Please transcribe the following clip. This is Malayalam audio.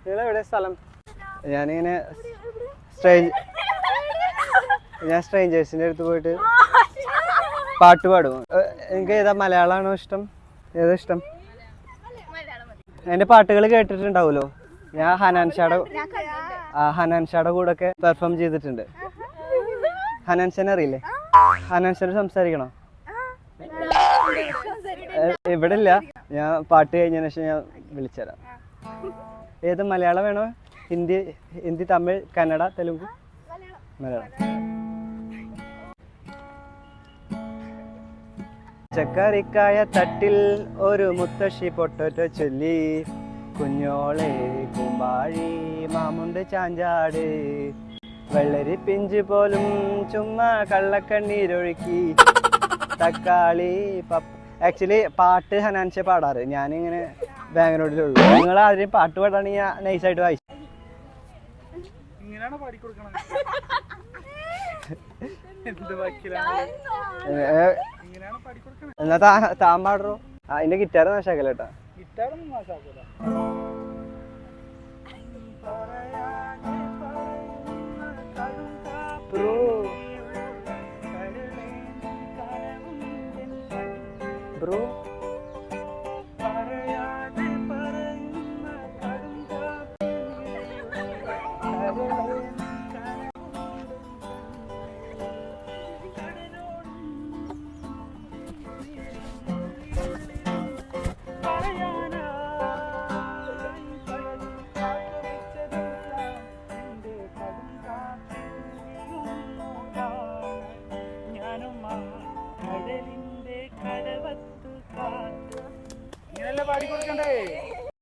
നിങ്ങളെവിടെ സ്ഥലം? ഞാനിങ്ങനെ ഞാൻ സ്ട്രേഞ്ചേഴ്സിൻ്റെ അടുത്ത് പോയിട്ട് പാട്ട് പാടും. എനിക്ക് ഏതാ, മലയാളമാണോ ഇഷ്ടം, ഏതാ ഇഷ്ടം? എൻ്റെ പാട്ടുകൾ കേട്ടിട്ടുണ്ടാവുമല്ലോ. ഞാൻ ഹനാൻഷാടെ കൂടെ ഒക്കെ പെർഫോം ചെയ്തിട്ടുണ്ട്. ഹനാൻഷനെ അറിയില്ലേ? ഹനാൻഷനെ സംസാരിക്കണോ? ഇവിടെ ഇല്ല, ഞാൻ പാട്ട് കഴിഞ്ഞതിന് ശേഷം ഞാൻ വിളിച്ചുതരാം. ഏത്, മലയാളം വേണോ, ഹിന്ദി, തമിഴ്, കന്നഡ, തെലുങ്ക്? മലയാളം. ചക്കറിക്കായ തട്ടിൽ ഒരു മുത്തശ്ശി പൊട്ടോറ്റോ ചൊല്ലി, കുഞ്ഞോളെ കുമ്പാഴി മാമുണ്ട് ചാഞ്ചാട്, വെള്ളരി പിഞ്ച് പോലും ചുമ്മാ കള്ളക്കണ്ണീരൊഴുക്കി, തക്കാളി ആക്ച്വലി പാട്ട് ഹനാൻഷ പാടാറ്, ഞാനിങ്ങനെ ബാംഗ്ലൂരിലുള്ളൂ. നിങ്ങൾ ആദ്യം പാട്ട് പാടാണെങ്കിൽ ഞാൻ നൈസായിട്ട് വായിച്ചു. എന്നാ താൻ പാടറോ? അതിന്റെ ഗിറ്റാർ നാശാക്കല കേട്ടാ. ബ്രോ പാടിക്കൊടുക്കണ്ടേ?